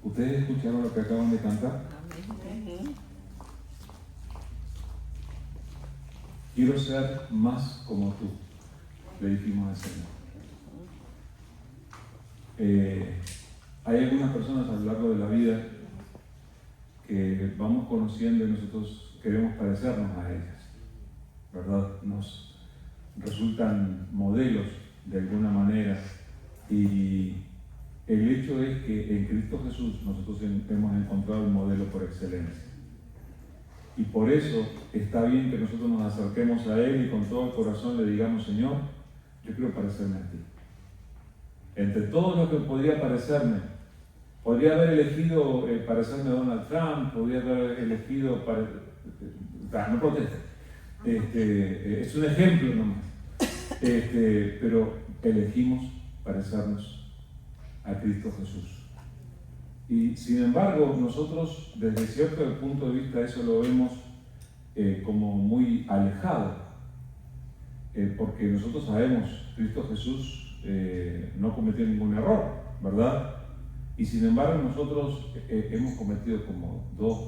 ¿Ustedes escucharon lo que acaban de cantar? Quiero ser más como tú, le dijimos al Señor. Hay algunas personas a lo largo de la vida que vamos conociendo y nosotros queremos parecernos a ellas, ¿verdad? Nos resultan modelos de alguna manera, y el hecho es que en Cristo Jesús nosotros hemos encontrado el modelo por excelencia. Y por eso está bien que nosotros nos acerquemos a Él y con todo el corazón le digamos: Señor, yo quiero parecerme a ti. Entre todos los que podría parecerme, podría haber elegido parecerme a Donald Trump, podría haber elegido no proteste. Es un ejemplo nomás. Pero elegimos parecernos a Cristo Jesús. Y sin embargo, nosotros desde cierto punto de vista eso lo vemos como muy alejado, porque nosotros sabemos, Cristo Jesús no cometió ningún error, ¿verdad? Y sin embargo nosotros hemos cometido como 2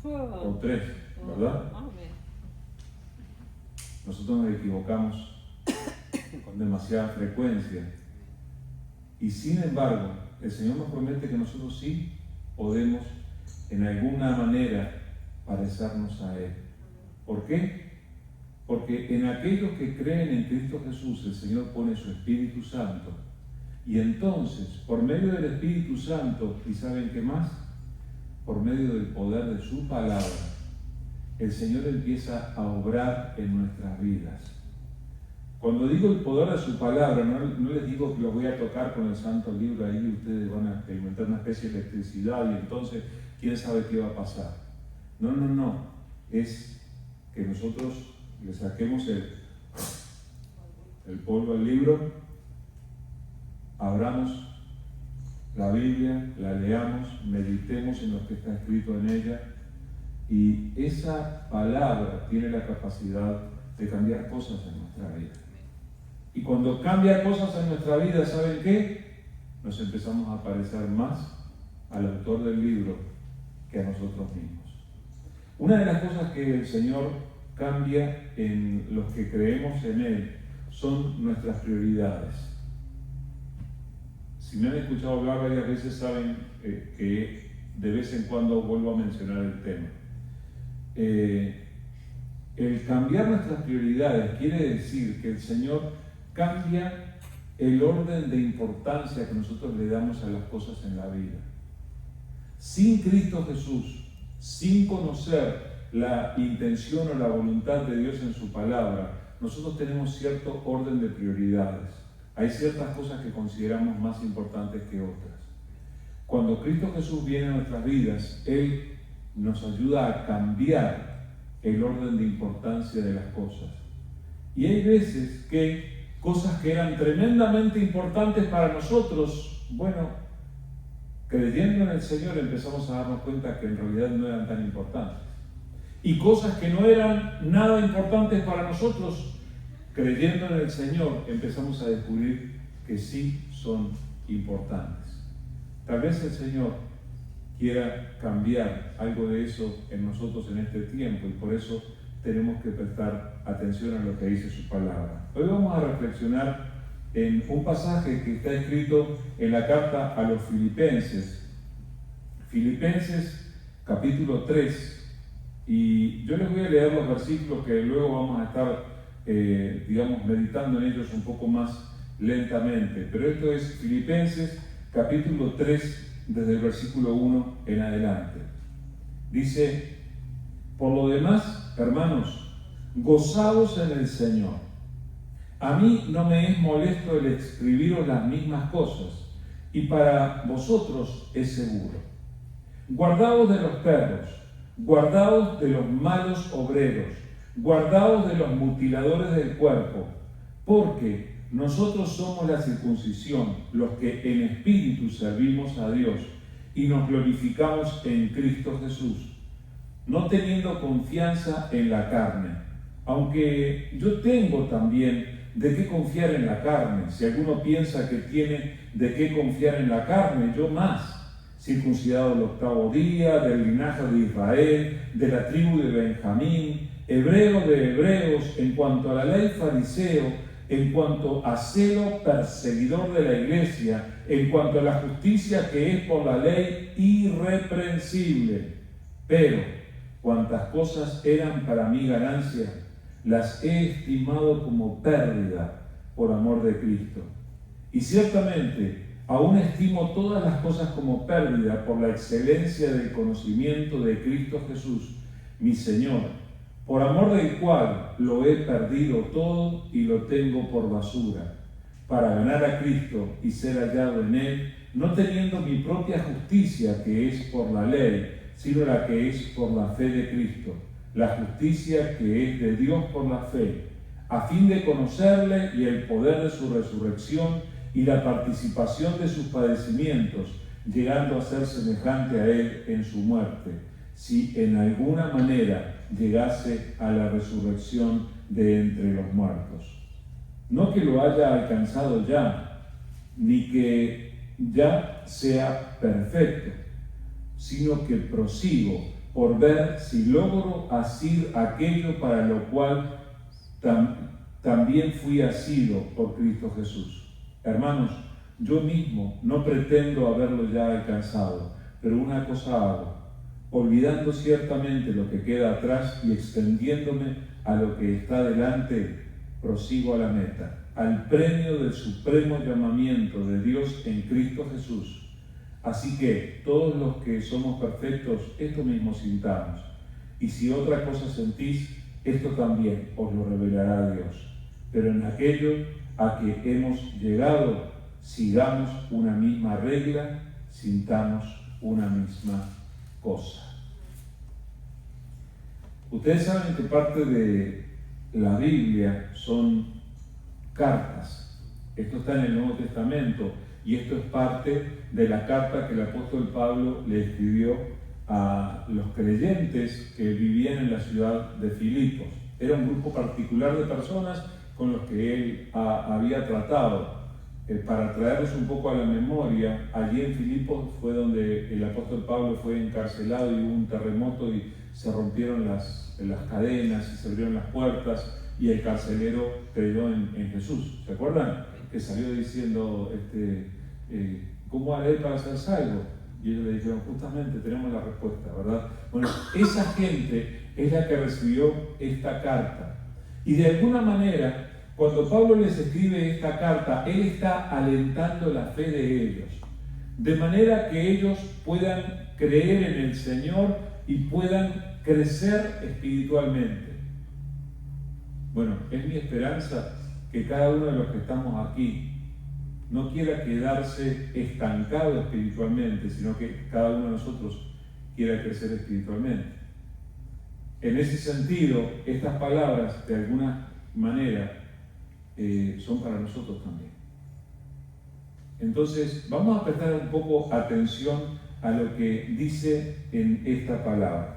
o 3, ¿verdad? Nosotros nos equivocamos con demasiada frecuencia, y sin embargo el Señor nos promete que nosotros sí podemos en alguna manera parecernos a Él. ¿Por qué? Porque en aquellos que creen en Cristo Jesús el Señor pone su Espíritu Santo, y entonces por medio del Espíritu Santo, ¿y saben qué más? Por medio del poder de su palabra, el Señor empieza a obrar en nuestras vidas. Cuando digo el poder de su palabra, no les digo que lo voy a tocar con el santo libro ahí y ustedes van a experimentar una especie de electricidad y entonces quién sabe qué va a pasar. No. Es que nosotros le saquemos el polvo al libro, abramos la Biblia, la leamos, meditemos en lo que está escrito en ella, y esa palabra tiene la capacidad de cambiar cosas en nuestra vida. Y cuando cambia cosas en nuestra vida, ¿saben qué? Nos empezamos a parecer más al autor del libro que a nosotros mismos. Una de las cosas que el Señor cambia en los que creemos en Él son nuestras prioridades. Si me han escuchado hablar varias veces, saben que de vez en cuando vuelvo a mencionar el tema. El cambiar nuestras prioridades quiere decir que el Señor cambia el orden de importancia que nosotros le damos a las cosas en la vida. Sin Cristo Jesús, sin conocer la intención o la voluntad de Dios en su palabra, nosotros tenemos cierto orden de prioridades. Hay ciertas cosas que consideramos más importantes que otras. Cuando Cristo Jesús viene a nuestras vidas, Él nos ayuda a cambiar el orden de importancia de las cosas. Y hay veces que cosas que eran tremendamente importantes para nosotros, bueno, creyendo en el Señor empezamos a darnos cuenta que en realidad no eran tan importantes. Y cosas que no eran nada importantes para nosotros, creyendo en el Señor empezamos a descubrir que sí son importantes. Tal vez el Señor quiera cambiar algo de eso en nosotros en este tiempo, y por eso tenemos que prestar atención a lo que dice su palabra. Hoy vamos a reflexionar en un pasaje que está escrito en la carta a los Filipenses. Filipenses capítulo 3. Y yo les voy a leer los versículos que luego vamos a estar, meditando en ellos un poco más lentamente. Pero esto es Filipenses capítulo 3, desde el versículo 1 en adelante. Dice: por lo demás, hermanos, gozaos en el Señor. A mí no me es molesto el escribiros las mismas cosas, y para vosotros es seguro. Guardaos de los perros, guardaos de los malos obreros, guardaos de los mutiladores del cuerpo, porque nosotros somos la circuncisión, los que en espíritu servimos a Dios y nos glorificamos en Cristo Jesús, no teniendo confianza en la carne, aunque yo tengo también de qué confiar en la carne. Si alguno piensa que tiene de qué confiar en la carne, yo más. circuncidado del 8º día, del linaje de Israel, de la tribu de Benjamín, hebreo de hebreos, en cuanto a la ley fariseo, en cuanto a celo perseguidor de la iglesia, en cuanto a la justicia que es por la ley irreprensible. Pero cuantas cosas eran para mí ganancia, las he estimado como pérdida por amor de Cristo. Y ciertamente aún estimo todas las cosas como pérdida por la excelencia del conocimiento de Cristo Jesús, mi Señor, por amor del cual lo he perdido todo y lo tengo por basura, para ganar a Cristo y ser hallado en Él, no teniendo mi propia justicia que es por la ley, sino la que es por la fe de Cristo, la justicia que es de Dios por la fe, a fin de conocerle y el poder de su resurrección y la participación de sus padecimientos, llegando a ser semejante a Él en su muerte, si en alguna manera llegase a la resurrección de entre los muertos. No que lo haya alcanzado ya, ni que ya sea perfecto, sino que prosigo por ver si logro asir aquello para lo cual también fui asido por Cristo Jesús. Hermanos, yo mismo no pretendo haberlo ya alcanzado, pero una cosa hago, olvidando ciertamente lo que queda atrás y extendiéndome a lo que está delante, prosigo a la meta, al premio del supremo llamamiento de Dios en Cristo Jesús. Así que todos los que somos perfectos, esto mismo sintamos. Y si otra cosa sentís, esto también os lo revelará Dios. Pero en aquello a que hemos llegado, sigamos una misma regla, sintamos una misma cosa. Ustedes saben que parte de la Biblia son cartas. Esto está en el Nuevo Testamento y esto es parte de la carta que el apóstol Pablo le escribió a los creyentes que vivían en la ciudad de Filipos. Era un grupo particular de personas con los que él había tratado. Para traerlos un poco a la memoria, allí en Filipos fue donde el apóstol Pablo fue encarcelado y hubo un terremoto y se rompieron las cadenas y se abrieron las puertas y el carcelero creyó en Jesús. ¿Se acuerdan? Que salió diciendo, ¿cómo haré para ser salvo? Y ellos le dijeron, justamente tenemos la respuesta, ¿verdad? Bueno, esa gente es la que recibió esta carta. Y de alguna manera, cuando Pablo les escribe esta carta, él está alentando la fe de ellos, de manera que ellos puedan creer en el Señor y puedan crecer espiritualmente. Bueno, es mi esperanza que cada uno de los que estamos aquí no quiera quedarse estancado espiritualmente, sino que cada uno de nosotros quiera crecer espiritualmente. En ese sentido, estas palabras, de alguna manera, son para nosotros también. Entonces, vamos a prestar un poco atención a lo que dice en esta palabra.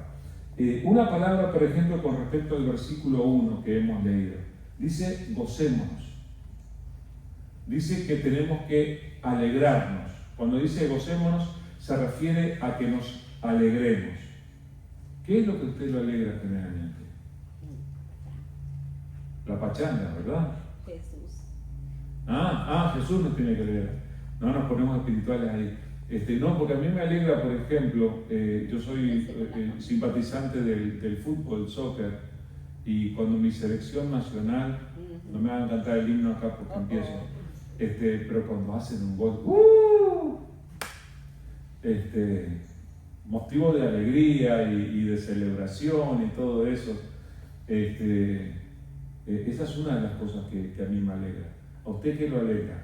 Una palabra, por ejemplo, con respecto al versículo 1 que hemos leído. Dice, gocémonos. Dice que tenemos que alegrarnos. Cuando dice gocémonos, se refiere a que nos alegremos. ¿Qué es lo que a usted lo alegra generalmente? La pachanga, ¿verdad? Jesús. Jesús nos tiene que alegrar. No nos ponemos espirituales ahí. No, porque a mí me alegra, por ejemplo, yo soy simpatizante del fútbol, soccer, y cuando mi selección nacional, no me hagan cantar el himno acá porque empiezo, pero cuando hacen un gol, motivo de alegría y de celebración y todo eso, esa es una de las cosas que a mí me alegra. ¿A usted qué lo alegra?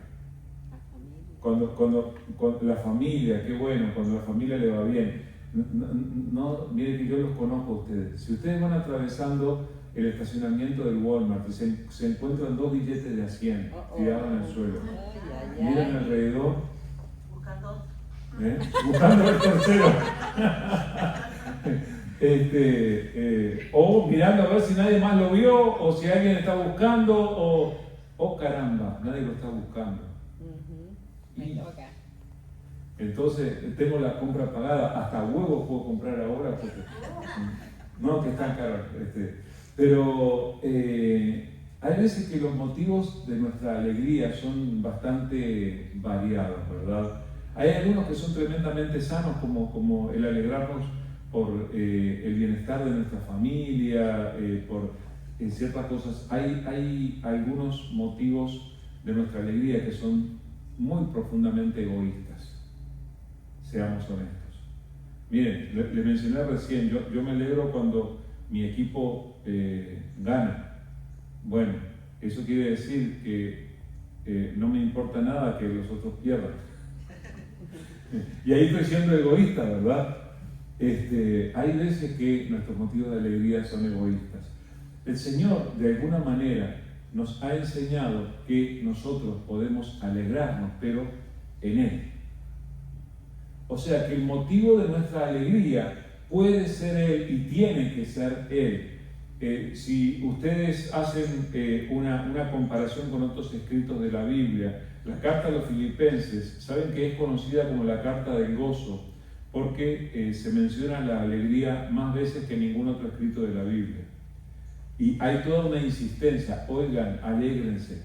Cuando la familia, qué bueno, cuando la familia le va bien. No, mire que yo los conozco a ustedes. Si ustedes van atravesando el estacionamiento del Walmart y se encuentran 2 billetes de a 100 tirados en el suelo, miren alrededor, buscando el tercero. O mirando a ver si nadie más lo vio, o si alguien está buscando, o caramba, nadie lo está buscando. Entonces tengo la compra pagada, hasta huevos puedo comprar ahora porque no que están caros. Pero hay veces que los motivos de nuestra alegría son bastante variados, ¿verdad? Hay algunos que son tremendamente sanos, como el alegrarnos por el bienestar de nuestra familia, por ciertas cosas. Hay algunos motivos de nuestra alegría que son muy profundamente egoístas. Seamos honestos. Miren, le mencioné recién, yo me alegro cuando mi equipo gana. Bueno, eso quiere decir que no me importa nada que los otros pierdan. Y ahí estoy siendo egoísta, ¿verdad? Hay veces que nuestros motivos de alegría son egoístas. El Señor, de alguna manera, nos ha enseñado que nosotros podemos alegrarnos, pero en Él. O sea, que el motivo de nuestra alegría puede ser Él y tiene que ser Él. Si ustedes hacen una comparación con otros escritos de la Biblia, la carta a los Filipenses, saben que es conocida como la carta del gozo, porque se menciona la alegría más veces que ningún otro escrito de la Biblia. Y hay toda una insistencia: oigan, alégrense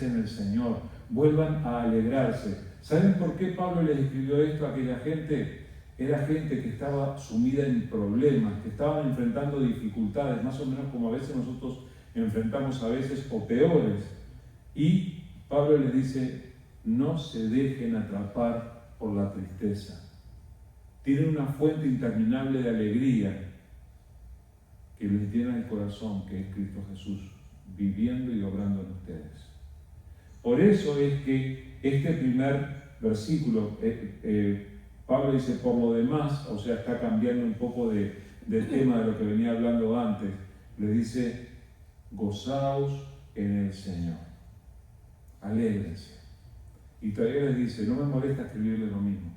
en el Señor, vuelvan a alegrarse. ¿Saben por qué Pablo les escribió esto a aquella gente? Era gente que estaba sumida en problemas, que estaban enfrentando dificultades, más o menos como a veces nosotros enfrentamos a veces, o peores. Y Pablo les dice: no se dejen atrapar por la tristeza. Tienen una fuente interminable de alegría que les llena el corazón, que es Cristo Jesús, viviendo y obrando en ustedes. Por eso es que este primer versículo, Pablo dice: por lo demás, o sea, está cambiando un poco del tema de lo que venía hablando antes, le dice: gozaos en el Señor, alégrense. Y todavía les dice: no me molesta escribirles lo mismo.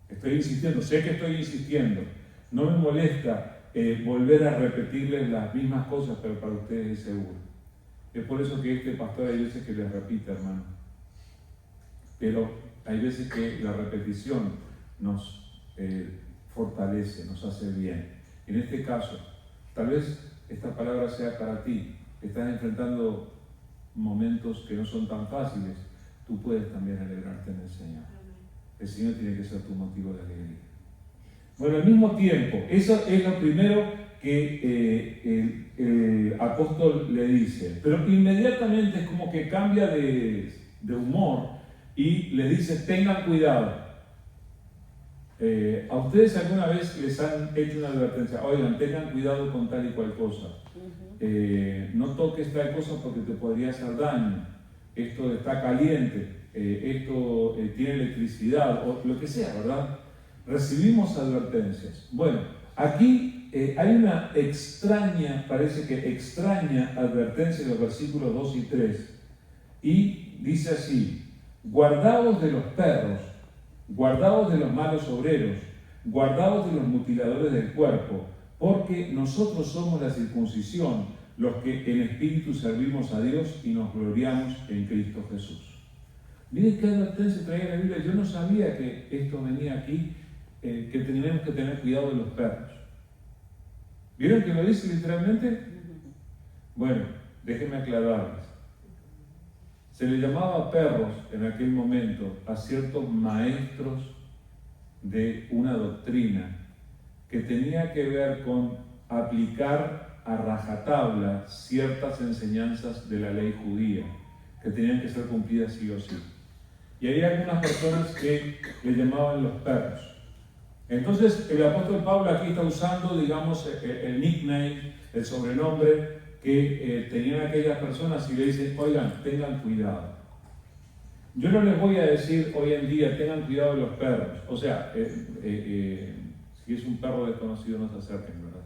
Estoy insistiendo, sé que estoy insistiendo, no me molesta volver a repetirles las mismas cosas, pero para ustedes es seguro. Es por eso que este pastor hay veces que les repite, hermano. Pero hay veces que la repetición nos fortalece, nos hace bien. En este caso, tal vez esta palabra sea para ti. Estás enfrentando momentos que no son tan fáciles. Tú puedes también alegrarte en el Señor. El Señor tiene que ser tu motivo de alegría. Bueno, al mismo tiempo, eso es lo primero que el apóstol le dice. Pero inmediatamente es como que cambia de humor y le dice: tengan cuidado. ¿A ustedes alguna vez les han hecho una advertencia? Oigan, tengan cuidado con tal y cual cosa. No toques tal cosa porque te podría hacer daño. Esto está caliente. Esto tiene electricidad, o lo que sea, ¿verdad? Recibimos advertencias. Bueno, aquí hay una extraña, parece que extraña advertencia en los versículos 2 y 3. Y dice así: guardaos de los perros, guardaos de los malos obreros, guardaos de los mutiladores del cuerpo, porque nosotros somos la circuncisión, los que en espíritu servimos a Dios y nos gloriamos en Cristo Jesús. Miren qué advertencia traía la Biblia. Yo no sabía que esto venía aquí, que tenemos que tener cuidado de los perros. ¿Vieron que lo dice literalmente? Bueno, déjenme aclararles. Se le llamaba perros en aquel momento a ciertos maestros de una doctrina que tenía que ver con aplicar a rajatabla ciertas enseñanzas de la ley judía, que tenían que ser cumplidas sí o sí. Y había algunas personas que le llamaban los perros. Entonces el apóstol Pablo aquí está usando, digamos, el nickname, el sobrenombre que tenían aquellas personas, y le dicen: oigan, tengan cuidado. Yo no les voy a decir hoy en día: tengan cuidado de los perros. O sea, si es un perro desconocido, no se acerquen, ¿verdad?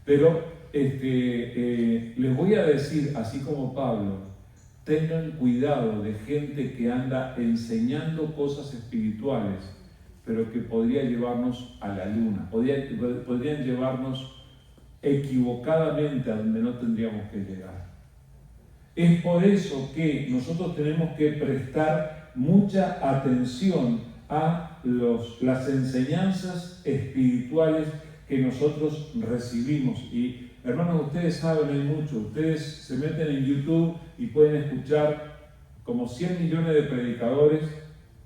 Pero les voy a decir, así como Pablo: tengan cuidado de gente que anda enseñando cosas espirituales, pero que podría llevarnos a la luna, podrían llevarnos equivocadamente a donde no tendríamos que llegar. Es por eso que nosotros tenemos que prestar mucha atención a las enseñanzas espirituales que nosotros recibimos. Y hermanos, ustedes saben, hay mucho. Ustedes se meten en YouTube y pueden escuchar como 100 millones de predicadores.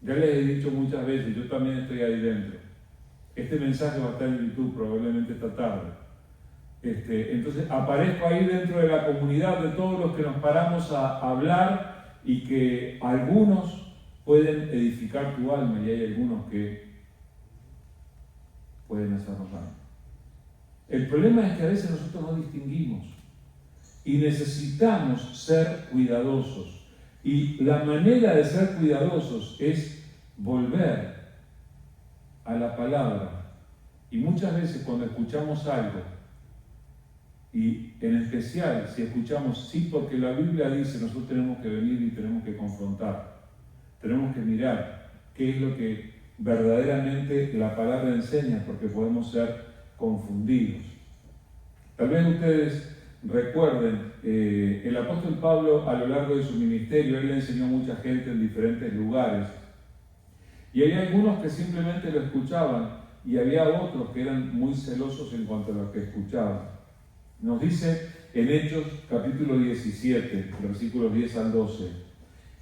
Ya les he dicho muchas veces, yo también estoy ahí dentro. Este mensaje va a estar en YouTube probablemente esta tarde. Entonces aparezco ahí dentro de la comunidad de todos los que nos paramos a hablar y que algunos pueden edificar tu alma y hay algunos que pueden hacernos daño. El problema es que a veces nosotros no distinguimos y necesitamos ser cuidadosos. Y la manera de ser cuidadosos es volver a la palabra. Y muchas veces cuando escuchamos algo, y en especial si escuchamos, sí, porque la Biblia dice, nosotros tenemos que venir y tenemos que confrontar, tenemos que mirar qué es lo que verdaderamente la palabra enseña, porque podemos ser confundidos. Tal vez ustedes recuerden, el apóstol Pablo a lo largo de su ministerio, él le enseñó a mucha gente en diferentes lugares, y había algunos que simplemente lo escuchaban, y había otros que eran muy celosos en cuanto a lo que escuchaban. Nos dice en Hechos capítulo 17, versículos 10 al 12,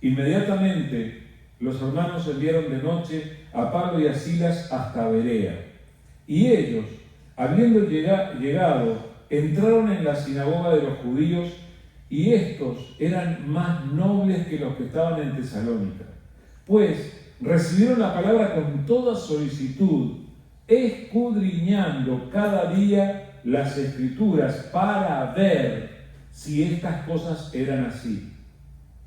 inmediatamente los hermanos enviaron de noche a Pablo y a Silas hasta Berea, y ellos, habiendo llegado, entraron en la sinagoga de los judíos, y estos eran más nobles que los que estaban en Tesalónica, pues recibieron la palabra con toda solicitud, escudriñando cada día las Escrituras para ver si estas cosas eran así.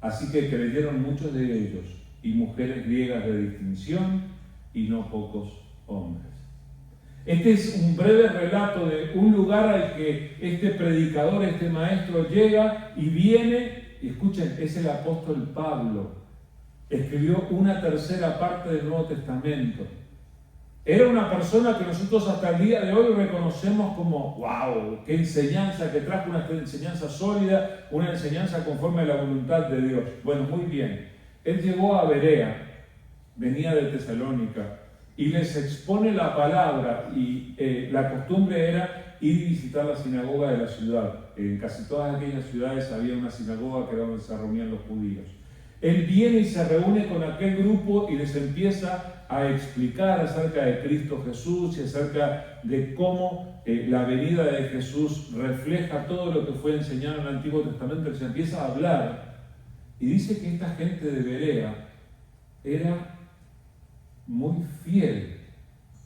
Así que creyeron muchos de ellos, y mujeres griegas de distinción, y no pocos hombres. Este es un breve relato de un lugar al que este predicador, este maestro llega y viene, y escuchen, es el apóstol Pablo. Escribió una tercera parte del Nuevo Testamento. Era una persona que nosotros hasta el día de hoy reconocemos como, wow, qué enseñanza, que trajo una enseñanza sólida, una enseñanza conforme a la voluntad de Dios. Bueno, muy bien. Él llegó a Berea, venía de Tesalónica, y les expone la palabra, y la costumbre era ir y visitar la sinagoga de la ciudad. En casi todas aquellas ciudades había una sinagoga que era donde se reunían los judíos. Él viene y se reúne con aquel grupo y les empieza a explicar acerca de Cristo Jesús y acerca de cómo la venida de Jesús refleja todo lo que fue enseñado en el Antiguo Testamento. Él se empieza a hablar y dice que esta gente de Berea era muy fiel,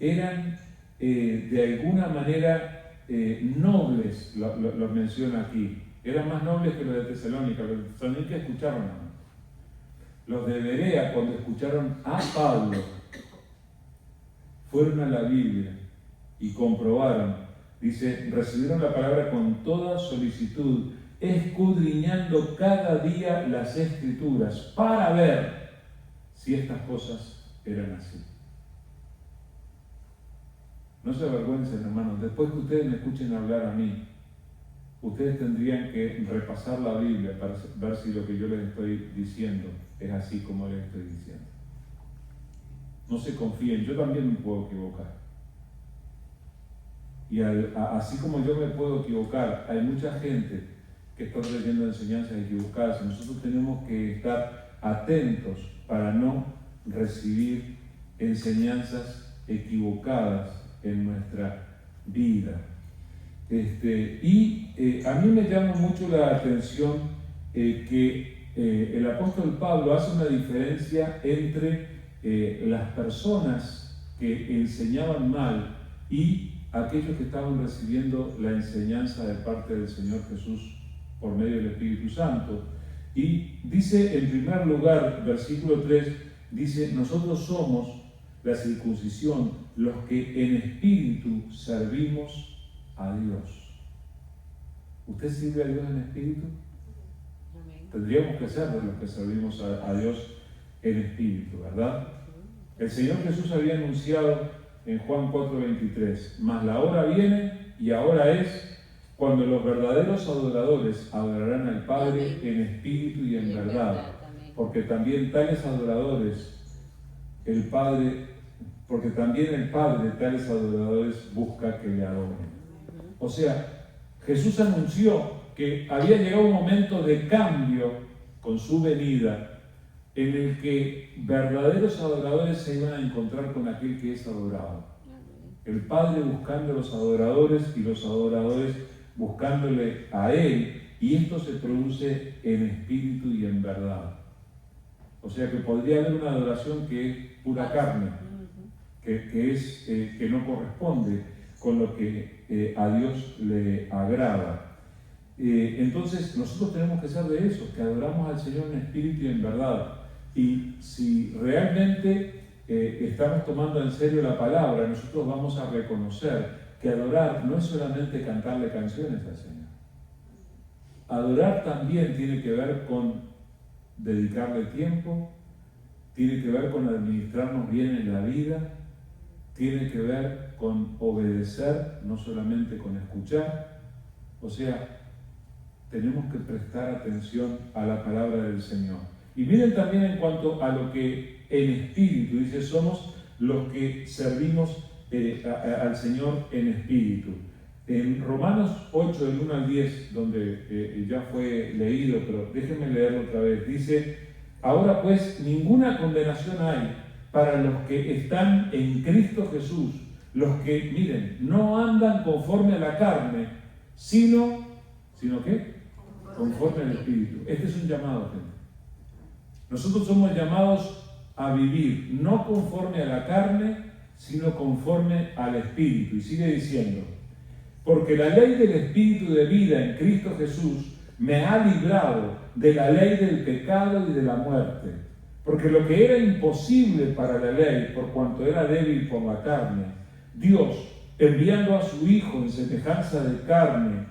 eran de alguna manera nobles, lo menciona aquí, eran más nobles que los de Tesalónica. Los de Tesalónica escucharon a mí. Los de Berea, cuando escucharon a Pablo, fueron a la Biblia y comprobaron, dice, recibieron la palabra con toda solicitud, escudriñando cada día las Escrituras para ver si estas cosas eran así. No se avergüencen, hermanos, después que ustedes me escuchen hablar a mí, ustedes tendrían que repasar la Biblia para ver si lo que yo les estoy diciendo es así como les estoy diciendo. No se confíen, yo también me puedo equivocar. Y así como yo me puedo equivocar, hay mucha gente que está trayendo enseñanzas equivocadas. Nosotros tenemos que estar atentos para no recibir enseñanzas equivocadas en nuestra vida. A mí me llama mucho la atención que el apóstol Pablo hace una diferencia entre las personas que enseñaban mal y aquellos que estaban recibiendo la enseñanza de parte del Señor Jesús por medio del Espíritu Santo. Y dice en primer lugar, versículo 3, dice, nosotros somos la circuncisión, los que en espíritu servimos a Dios. ¿Usted sirve a Dios en espíritu? Tendríamos que ser de los que servimos a Dios en espíritu, ¿verdad? El Señor Jesús había anunciado en Juan 4:23, mas la hora viene y ahora es cuando los verdaderos adoradores adorarán al Padre en espíritu y en verdad, porque también tales adoradores el Padre, porque también el Padre de tales adoradores busca que le adoren. O sea, Jesús anunció que había llegado un momento de cambio con su venida, en el que verdaderos adoradores se iban a encontrar con aquel que es adorado. El Padre buscando a los adoradores y los adoradores buscándole a Él, y esto se produce en espíritu y en verdad. O sea que podría haber una adoración que es pura carne, que no corresponde con lo que a Dios le agrada. Entonces nosotros tenemos que ser de esos, que adoramos al Señor en espíritu y en verdad. Y si realmente estamos tomando en serio la palabra, nosotros vamos a reconocer que adorar no es solamente cantarle canciones al Señor. Adorar también tiene que ver con dedicarle tiempo, tiene que ver con administrarnos bien en la vida, tiene que ver con obedecer, no solamente con escuchar. O sea, tenemos que prestar atención a la palabra del Señor. Y miren también en cuanto a lo que en espíritu, dice, somos los que servimos al Señor en espíritu. En Romanos 8, del 1 al 10, donde ya fue leído, pero déjenme leerlo otra vez, dice, ahora pues ninguna condenación hay para los que están en Cristo Jesús, los que, miren, no andan conforme a la carne, sino ¿qué? Conforme al Espíritu. Este es un llamado, gente. Nosotros somos llamados a vivir no conforme a la carne, sino conforme al Espíritu. Y sigue diciendo, porque la ley del Espíritu de vida en Cristo Jesús me ha librado de la ley del pecado y de la muerte. Porque lo que era imposible para la ley, por cuanto era débil por la carne, Dios, enviando a su Hijo en semejanza de carne,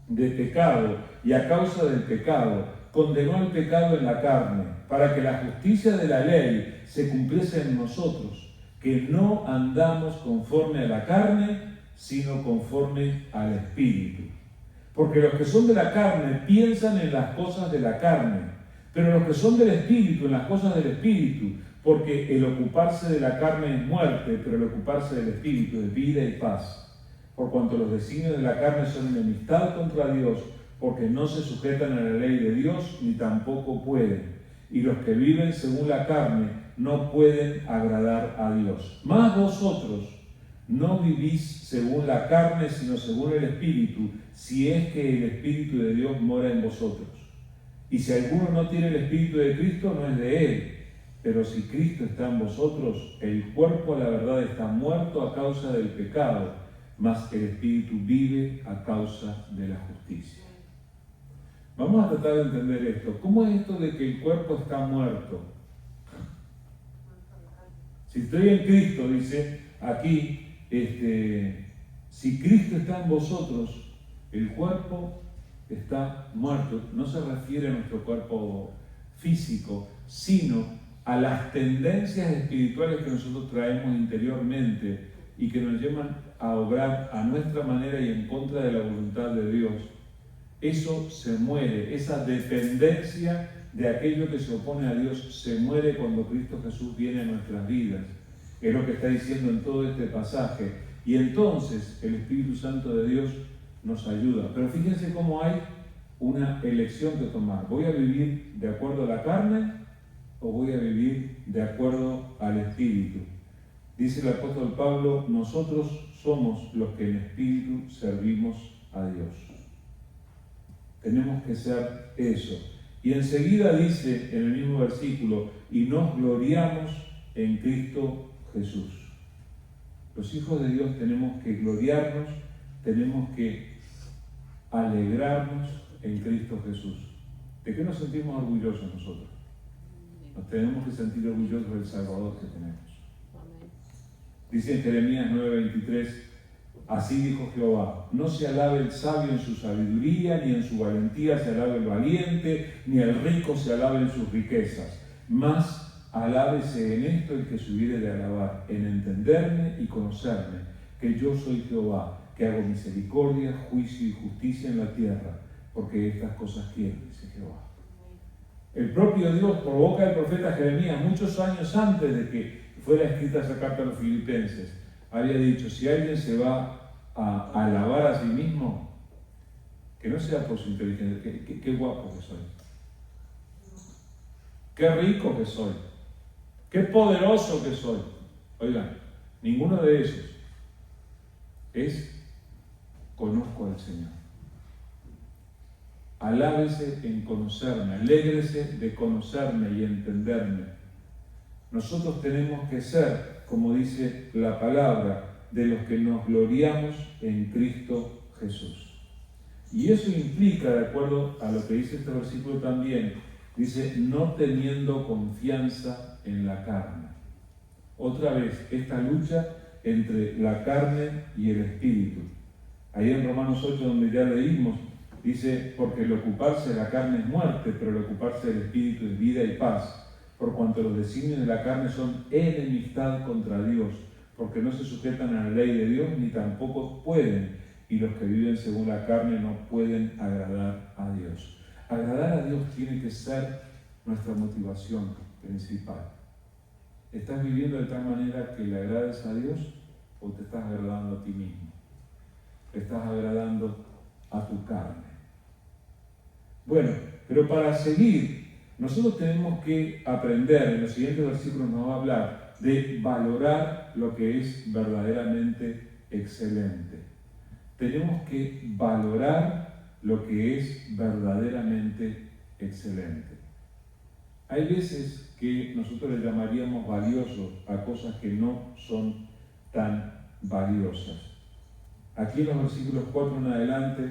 de pecado, y a causa del pecado, condenó el pecado en la carne, para que la justicia de la ley se cumpliese en nosotros, que no andamos conforme a la carne, sino conforme al Espíritu. Porque los que son de la carne piensan en las cosas de la carne, pero los que son del Espíritu en las cosas del Espíritu, porque el ocuparse de la carne es muerte, pero el ocuparse del Espíritu es vida y paz. Por cuanto los designios de la carne son enemistad contra Dios, porque no se sujetan a la ley de Dios, ni tampoco pueden. Y los que viven según la carne no pueden agradar a Dios. Mas vosotros no vivís según la carne, sino según el Espíritu, si es que el Espíritu de Dios mora en vosotros. Y si alguno no tiene el Espíritu de Cristo, no es de él. Pero si Cristo está en vosotros, el cuerpo a la verdad está muerto a causa del pecado, mas el Espíritu vive a causa de la justicia. Vamos a tratar de entender esto. ¿Cómo es esto de que el cuerpo está muerto? Si estoy en Cristo, dice aquí, si Cristo está en vosotros, el cuerpo está muerto. No se refiere a nuestro cuerpo físico, sino a las tendencias espirituales que nosotros traemos interiormente y que nos llevan a obrar a nuestra manera y en contra de la voluntad de Dios. Eso se muere, esa dependencia de aquello que se opone a Dios se muere cuando Cristo Jesús viene a nuestras vidas. Es lo que está diciendo en todo este pasaje. Y entonces el Espíritu Santo de Dios nos ayuda. Pero fíjense cómo hay una elección que tomar. ¿Voy a vivir de acuerdo a la carne o voy a vivir de acuerdo al Espíritu? Dice el apóstol Pablo, nosotros somos los que en espíritu servimos a Dios. Tenemos que ser eso. Y enseguida dice en el mismo versículo, y nos gloriamos en Cristo Jesús. Los hijos de Dios tenemos que gloriarnos, tenemos que alegrarnos en Cristo Jesús. ¿De qué nos sentimos orgullosos nosotros? Nos tenemos que sentir orgullosos del Salvador que tenemos. Dice en Jeremías 9:23, así dijo Jehová, no se alabe el sabio en su sabiduría, ni en su valentía se alabe el valiente, ni el rico se alabe en sus riquezas, mas alábese en esto el que se hubiere de alabar, en entenderme y conocerme, que yo soy Jehová, que hago misericordia, juicio y justicia en la tierra, porque estas cosas quiero, dice Jehová. El propio Dios, por boca del profeta Jeremías, muchos años antes de que fuera escrita esa carta a los filipenses, había dicho, si alguien se va a alabar a sí mismo, que no sea por su inteligencia, qué guapo que soy, qué rico que soy, qué poderoso que soy. Oigan, ninguno de esos es conozco al Señor. Alábese en conocerme, alégrese de conocerme y entenderme. Nosotros tenemos que ser, como dice la palabra, de los que nos gloriamos en Cristo Jesús. Y eso implica, de acuerdo a lo que dice este versículo también, dice, no teniendo confianza en la carne. Otra vez, esta lucha entre la carne y el espíritu. Ahí en Romanos 8, donde ya leímos, dice, porque el ocuparse de la carne es muerte, pero el ocuparse del espíritu es vida y paz, por cuanto los designios de la carne son enemistad contra Dios, porque no se sujetan a la ley de Dios, ni tampoco pueden, y los que viven según la carne no pueden agradar a Dios. Agradar a Dios tiene que ser nuestra motivación principal. ¿Estás viviendo de tal manera que le agrades a Dios o te estás agradando a ti mismo? ¿Te estás agradando a tu carne? Bueno, pero para seguir, nosotros tenemos que aprender, en los siguientes versículos nos va a hablar de valorar lo que es verdaderamente excelente. Tenemos que valorar lo que es verdaderamente excelente. Hay veces que nosotros le llamaríamos valiosos a cosas que no son tan valiosas. Aquí en los versículos 4 en adelante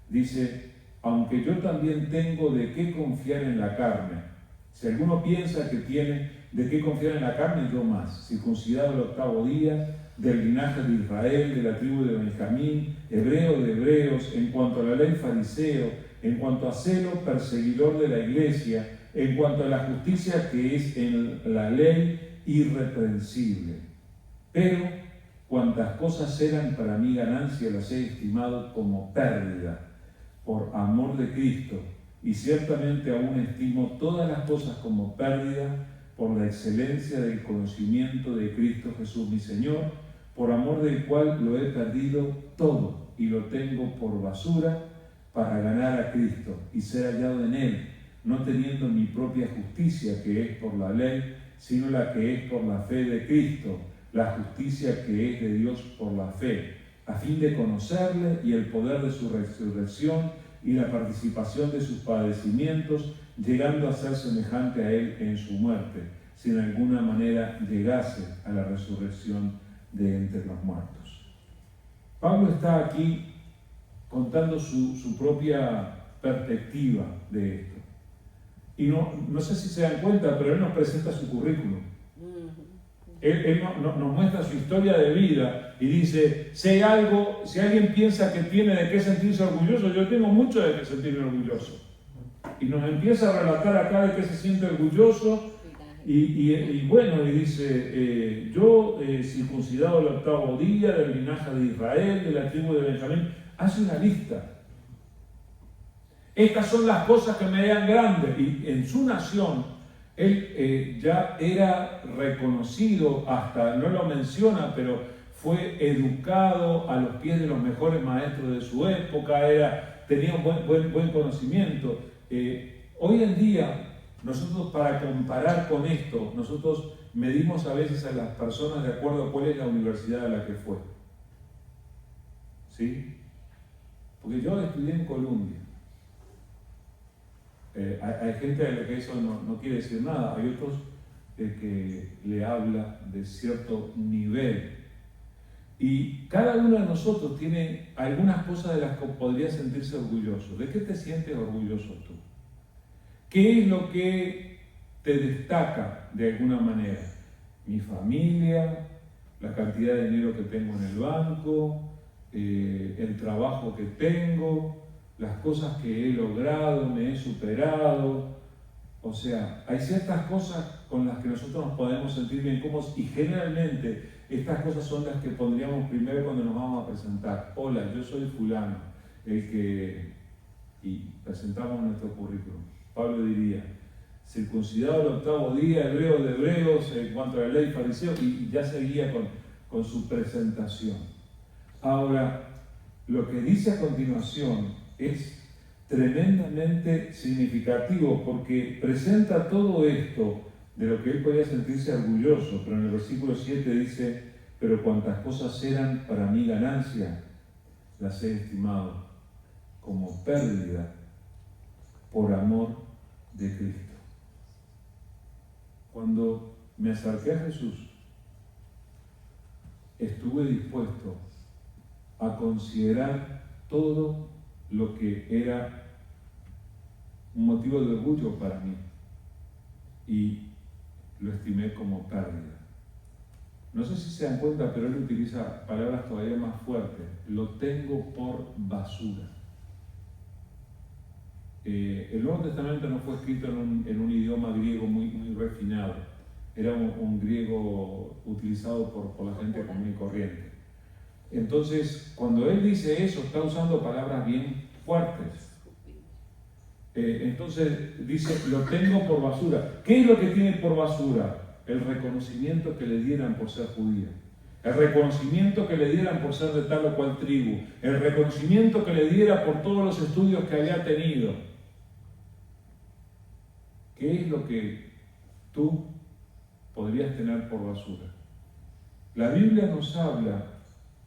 dice, aunque yo también tengo de qué confiar en la carne. Si alguno piensa que tiene de qué confiar en la carne, yo más. Circuncidado el 8º día, del linaje de Israel, de la tribu de Benjamín, hebreo de hebreos, en cuanto a la ley fariseo, en cuanto a celo perseguidor de la iglesia, en cuanto a la justicia que es en la ley irreprensible. Pero cuantas cosas eran para mí ganancia, las he estimado como pérdida por amor de Cristo, y ciertamente aún estimo todas las cosas como pérdida por la excelencia del conocimiento de Cristo Jesús mi Señor, por amor del cual lo he perdido todo y lo tengo por basura para ganar a Cristo y ser hallado en Él, no teniendo mi propia justicia que es por la ley, sino la que es por la fe de Cristo, la justicia que es de Dios por la fe, a fin de conocerle y el poder de su resurrección y la participación de sus padecimientos, llegando a ser semejante a Él en su muerte, si en alguna manera llegase a la resurrección de entre los muertos. Pablo está aquí contando su propia perspectiva de esto. Y no sé si se dan cuenta, pero él nos presenta su currículum. Él nos muestra su historia de vida y dice, si alguien piensa que tiene de qué sentirse orgulloso, yo tengo mucho de qué sentirme orgulloso. Y nos empieza a relatar acá de qué se siente orgulloso. Y bueno, y dice, yo circuncidado el 8º día, del linaje de Israel, de la tribu de Benjamín. Hace una lista. Estas son las cosas que me eran grandes. Y en su nación, él ya era reconocido, hasta no lo menciona, pero fue educado a los pies de los mejores maestros de su época, tenía un buen conocimiento. Hoy en día, nosotros para comparar con esto, nosotros medimos a veces a las personas de acuerdo a cuál es la universidad a la que fue. ¿Sí? Porque yo estudié en Columbia. Hay gente a la que eso no quiere decir nada, hay otros que le habla de cierto nivel. Y cada uno de nosotros tiene algunas cosas de las que podría sentirse orgulloso. ¿De qué te sientes orgulloso tú? ¿Qué es lo que te destaca de alguna manera? Mi familia, la cantidad de dinero que tengo en el banco, el trabajo que tengo, las cosas que he logrado, me he superado. O sea, hay ciertas cosas con las que nosotros nos podemos sentir bien cómodos y generalmente estas cosas son las que pondríamos primero cuando nos vamos a presentar. Hola, yo soy fulano, y presentamos nuestro currículum. Pablo diría, circuncidado el 8º día, hebreo de hebreos, en cuanto a la ley fariseo, y ya seguía con su presentación. Ahora, lo que dice a continuación es tremendamente significativo porque presenta todo esto de lo que él podía sentirse orgulloso, pero en el versículo 7 dice: pero cuantas cosas eran para mí ganancia, las he estimado como pérdida por amor de Cristo. Cuando me acerqué a Jesús, estuve dispuesto a considerar todo lo que era un motivo de orgullo para mí y lo estimé como pérdida. No sé si se dan cuenta, pero él utiliza palabras todavía más fuertes. Lo tengo por basura. El Nuevo Testamento no fue escrito en un idioma griego muy refinado. Era un griego utilizado por la gente común y corriente. Entonces, cuando él dice eso, está usando palabras bien fuertes. Entonces dice: lo tengo por basura. ¿Qué es lo que tiene por basura? El reconocimiento que le dieran por ser judío, el reconocimiento que le dieran por ser de tal o cual tribu, el reconocimiento que le diera por todos los estudios que había tenido. ¿Qué es lo que tú podrías tener por basura? La Biblia nos habla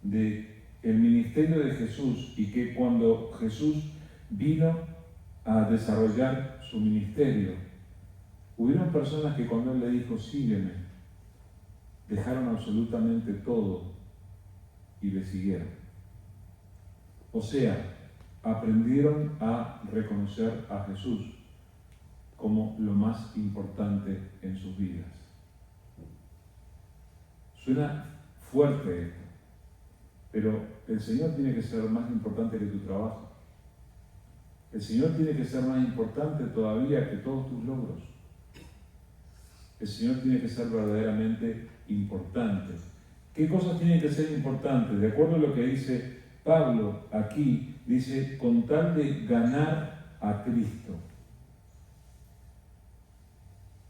de el ministerio de Jesús y que cuando Jesús vino a desarrollar su ministerio, hubieron personas que cuando Él le dijo: sígueme, dejaron absolutamente todo y le siguieron. O sea, aprendieron a reconocer a Jesús como lo más importante en sus vidas. Suena fuerte esto, pero el Señor tiene que ser más importante que tu trabajo. El Señor tiene que ser más importante todavía que todos tus logros. El Señor tiene que ser verdaderamente importante. ¿Qué cosas tienen que ser importantes? De acuerdo a lo que dice Pablo aquí, dice: con tal de ganar a Cristo.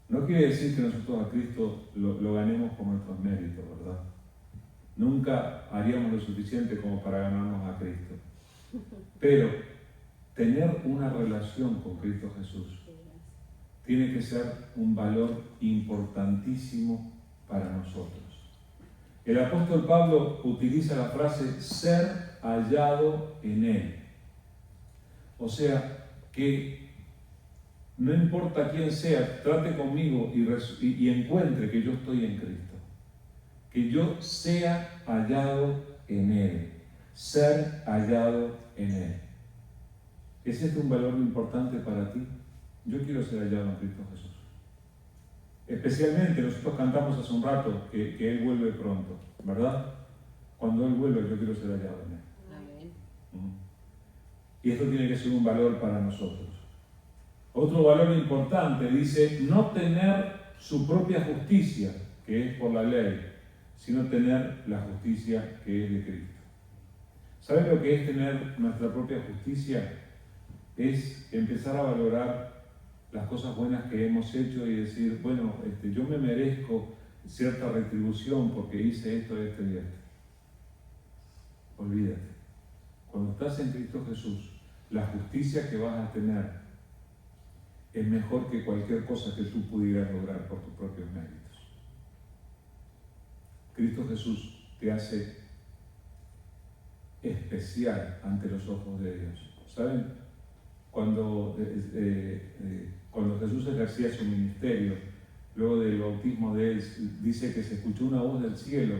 No quiere decir que nosotros a Cristo lo ganemos con nuestros méritos, ¿verdad? Nunca haríamos lo suficiente como para ganarnos a Cristo. Pero tener una relación con Cristo Jesús tiene que ser un valor importantísimo para nosotros. El apóstol Pablo utiliza la frase ser hallado en Él. O sea, que no importa quién sea, trate conmigo y encuentre que yo estoy en Cristo. Que yo sea hallado en Él. Ser hallado en Él. ¿Es este un valor importante para ti? Yo quiero ser hallado en Cristo Jesús. Especialmente, nosotros cantamos hace un rato que Él vuelve pronto, ¿verdad? Cuando Él vuelve, yo quiero ser hallado en Él. Amén. Y esto tiene que ser un valor para nosotros. Otro valor importante dice: no tener su propia justicia, que es por la ley, sino tener la justicia que es de Cristo. ¿Saben lo que es tener nuestra propia justicia? Es empezar a valorar las cosas buenas que hemos hecho y decir: bueno, yo me merezco cierta retribución porque hice esto y esto. Olvídate. Cuando estás en Cristo Jesús, la justicia que vas a tener es mejor que cualquier cosa que tú pudieras lograr por tus propios méritos. Cristo Jesús te hace especial ante los ojos de Dios. ¿Saben? Cuando Jesús ejercía su ministerio, luego del bautismo de Él, dice que se escuchó una voz del cielo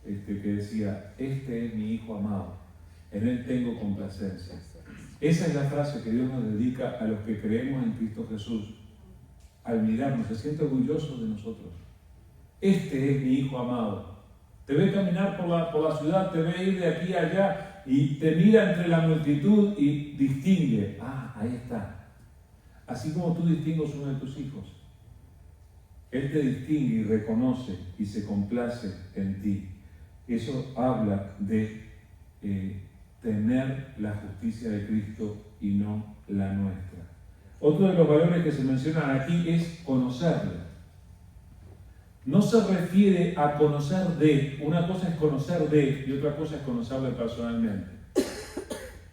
que decía: este es mi Hijo amado, en Él tengo complacencia. Esa es la frase que Dios nos dedica a los que creemos en Cristo Jesús. Al mirarnos, se siente orgulloso de nosotros. Este es mi Hijo amado. Te ve caminar por la ciudad, te ve ir de aquí a allá y te mira entre la multitud y distingue: ah, ahí está. Así como tú distingues uno de tus hijos. Él te distingue y reconoce y se complace en ti. Eso habla de tener la justicia de Cristo y no la nuestra. Otro de los valores que se mencionan aquí es conocerle. No se refiere a conocer de, una cosa es conocer de y otra cosa es conocerle personalmente.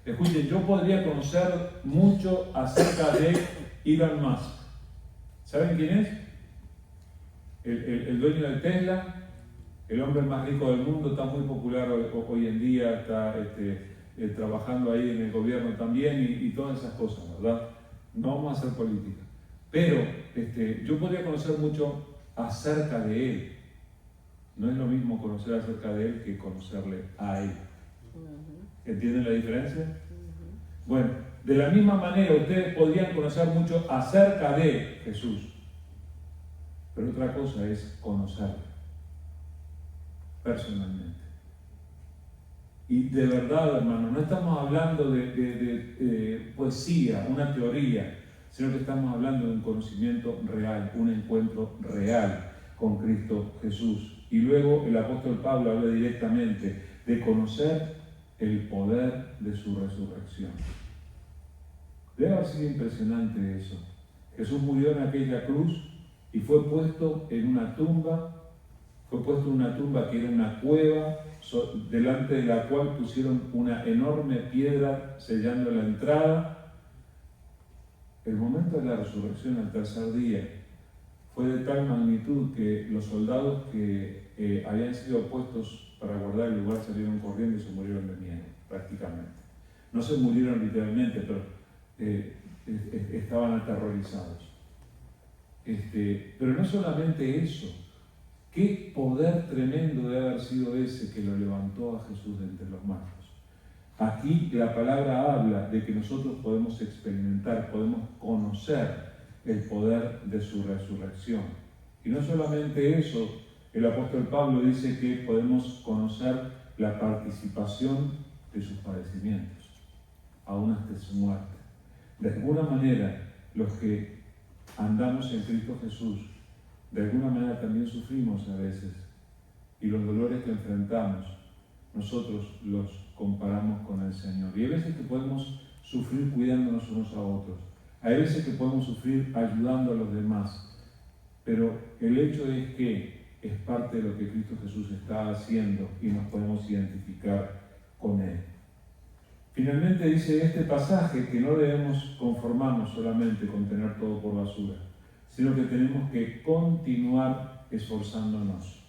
Escuchen, yo podría conocer mucho acerca de Elon Musk. ¿Saben quién es? El dueño de Tesla, el hombre más rico del mundo, está muy popular hoy en día, está trabajando ahí en el gobierno también y todas esas cosas, ¿verdad? No vamos a hacer política. Pero yo podría conocer mucho acerca de él. No es lo mismo conocer acerca de él que conocerle a él. ¿Entienden la diferencia? Bueno, de la misma manera ustedes podrían conocer mucho acerca de Jesús. Pero otra cosa es conocerle personalmente. Y de verdad, hermano, no estamos hablando de poesía, una teoría, sino que estamos hablando de un conocimiento real, un encuentro real con Cristo Jesús. Y luego el apóstol Pablo habla directamente de conocer el poder de su resurrección. Debe haber sido impresionante eso. Jesús murió en aquella cruz y fue puesto en una tumba. Fue puesto en una tumba que era una cueva, delante de la cual pusieron una enorme piedra sellando la entrada. El momento de la resurrección, al tercer día, fue de tal magnitud que los soldados que habían sido puestos para guardar el lugar salieron corriendo y se murieron de miedo, prácticamente. No se murieron literalmente, pero estaban aterrorizados. Pero no solamente eso. Qué poder tremendo debe haber sido ese que lo levantó a Jesús de entre los muertos. Aquí la palabra habla de que nosotros podemos experimentar, podemos conocer el poder de su resurrección. Y no solamente eso, el apóstol Pablo dice que podemos conocer la participación de sus padecimientos, aún hasta su muerte. De alguna manera, los que andamos en Cristo Jesús, de alguna manera también sufrimos a veces, y los dolores que enfrentamos, nosotros los comparamos con el Señor. Y hay veces que podemos sufrir cuidándonos unos a otros, hay veces que podemos sufrir ayudando a los demás, pero el hecho es que es parte de lo que Cristo Jesús está haciendo y nos podemos identificar con Él. Finalmente dice este pasaje que no debemos conformarnos solamente con tener todo por basura, sino que tenemos que continuar esforzándonos.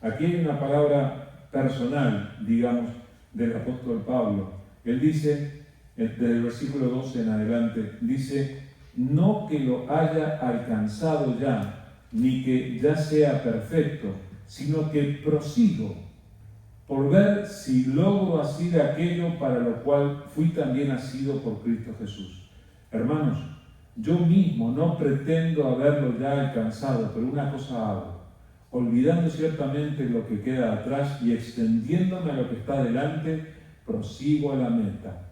Aquí hay una palabra personal, digamos, del apóstol Pablo. Él dice, desde el versículo 12 en adelante, dice, no que lo haya alcanzado ya, ni que ya sea perfecto, sino que prosigo por ver si logro así de aquello para lo cual fui también asido por Cristo Jesús. Hermanos, yo mismo no pretendo haberlo ya alcanzado, pero una cosa hago, olvidando ciertamente lo que queda atrás y extendiéndome a lo que está delante, prosigo a la meta,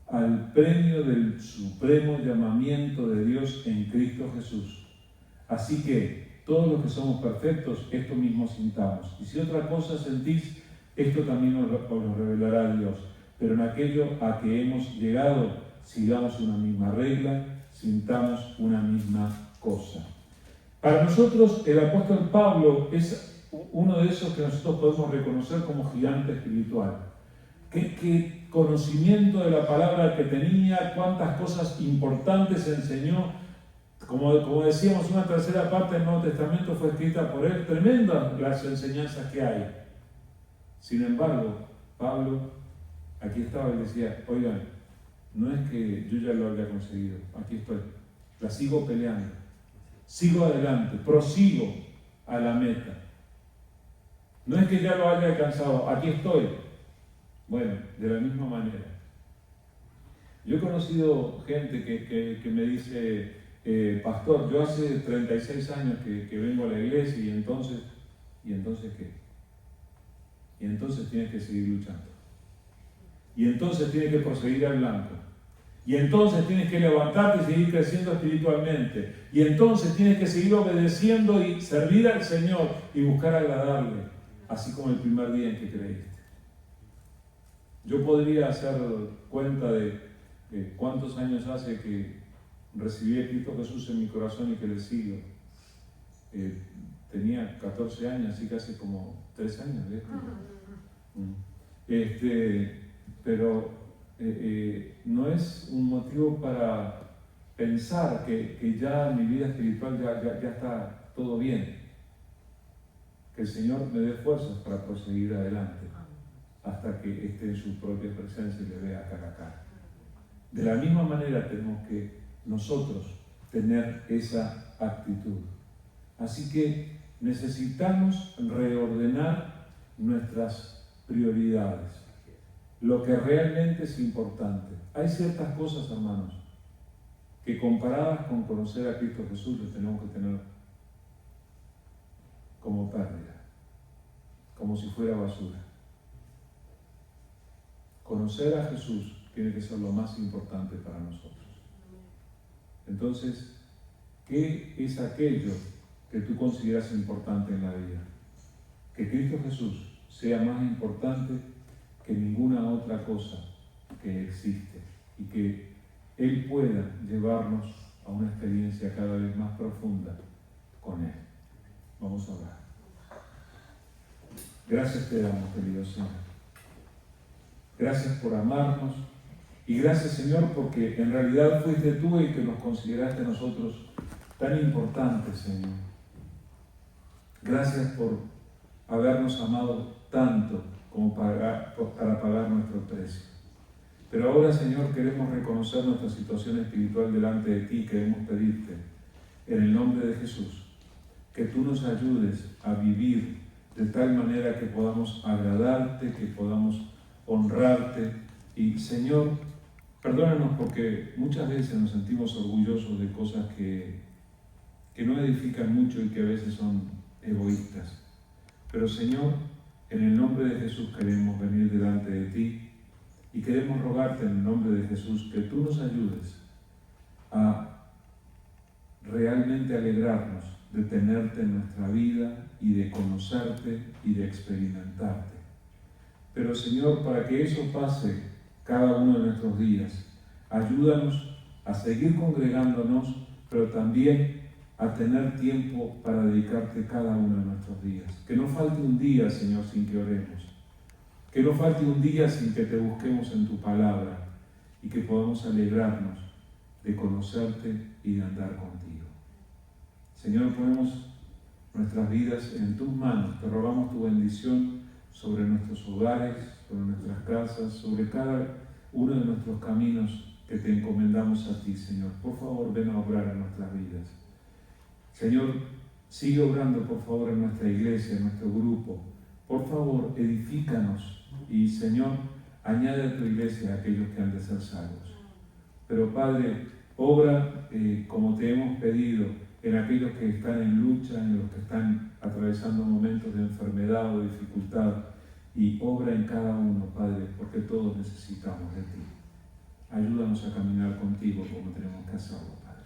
al premio del supremo llamamiento de Dios en Cristo Jesús. Así que todos los que somos perfectos, esto mismo sintamos. Y si otra cosa sentís, esto también os lo revelará Dios. Pero en aquello a que hemos llegado, sigamos una misma regla, sintamos una misma cosa. Para nosotros, el apóstol Pablo es uno de esos que nosotros podemos reconocer como gigante espiritual. Qué conocimiento de la palabra que tenía, cuántas cosas importantes enseñó. Como decíamos, una tercera parte del Nuevo Testamento fue escrita por él. Tremendas las enseñanzas que hay. Sin embargo, Pablo aquí estaba y decía, oigan, no es que yo ya lo haya conseguido, aquí estoy, la sigo peleando, sigo adelante, prosigo a la meta. No es que ya lo haya alcanzado, aquí estoy. Bueno, de la misma manera. Yo he conocido gente que me dice, pastor, yo hace 36 años que vengo a la iglesia y entonces ¿qué? Y entonces tienes que seguir luchando. Y entonces tienes que proseguir al blanco. Y entonces tienes que levantarte y seguir creciendo espiritualmente. Y entonces tienes que seguir obedeciendo y servir al Señor y buscar agradarle, así como el primer día en que creíste. Yo podría hacer cuenta de cuántos años hace que recibí a Cristo Jesús en mi corazón y que le sigo. Tenía 14 años, así que hace como 3 años de esto. Pero no es un motivo para pensar que ya mi vida espiritual ya está todo bien. Que el Señor me dé fuerzas para proseguir adelante hasta que esté en su propia presencia y le vea cara a cara. De la misma manera tenemos que nosotros tener esa actitud. Así que necesitamos reordenar nuestras prioridades, lo que realmente es importante. Hay ciertas cosas, hermanos, que comparadas con conocer a Cristo Jesús, les tenemos que tener como pérdida, como si fuera basura. Conocer a Jesús tiene que ser lo más importante para nosotros. Entonces, ¿qué es aquello que tú consideras importante en la vida? Que Cristo Jesús sea más importante que ninguna otra cosa que existe y que Él pueda llevarnos a una experiencia cada vez más profunda con Él. Vamos a orar. Gracias te damos, querido Señor. Gracias por amarnos y gracias, Señor, porque en realidad fuiste tú el que nos consideraste a nosotros tan importantes, Señor. Gracias por habernos amado tanto como para pagar nuestro precio. Pero ahora, Señor, queremos reconocer nuestra situación espiritual delante de ti y queremos pedirte, en el nombre de Jesús, que tú nos ayudes a vivir de tal manera que podamos agradarte, que podamos honrarte. Y, Señor, perdónanos porque muchas veces nos sentimos orgullosos de cosas que no edifican mucho y que a veces son egoístas. Pero, Señor, en el nombre de Jesús queremos venir delante de ti y queremos rogarte en el nombre de Jesús que tú nos ayudes a realmente alegrarnos de tenerte en nuestra vida y de conocerte y de experimentarte. Pero, Señor, para que eso pase cada uno de nuestros días, ayúdanos a seguir congregándonos, pero también a tener tiempo para dedicarte cada uno de nuestros días. Que no falte un día, Señor, sin que oremos. Que no falte un día sin que te busquemos en tu palabra y que podamos alegrarnos de conocerte y de andar contigo. Señor, ponemos nuestras vidas en tus manos. Te rogamos tu bendición sobre nuestros hogares, sobre nuestras casas, sobre cada uno de nuestros caminos que te encomendamos a ti, Señor. Por favor, ven a obrar en nuestras vidas. Señor, sigue obrando, por favor, en nuestra iglesia, en nuestro grupo. Por favor, edifícanos y, Señor, añade a tu iglesia a aquellos que han de ser salvos. Pero, Padre, obra como te hemos pedido en aquellos que están en lucha, en los que están atravesando momentos de enfermedad o de dificultad, y obra en cada uno, Padre, porque todos necesitamos de ti. Ayúdanos a caminar contigo como tenemos que hacerlo, Padre.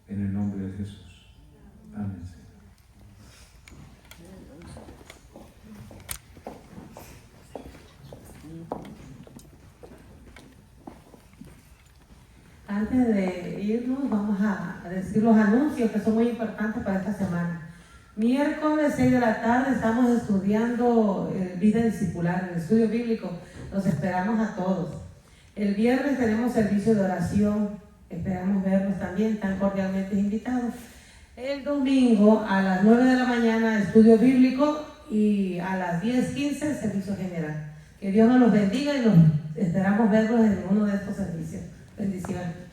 En el nombre de Jesús. Amén, Señor. Antes de irnos, vamos a decir los anuncios que son muy importantes para esta semana. Miércoles 6 de la tarde estamos estudiando vida discipular, el estudio bíblico. Los esperamos a todos. El viernes tenemos servicio de oración. Esperamos verlos también, tan cordialmente invitados. El domingo a las 9 de la mañana estudio bíblico y a las 10:15 servicio general. Que Dios nos los bendiga y nos esperamos verlos en uno de estos servicios. Bendiciones.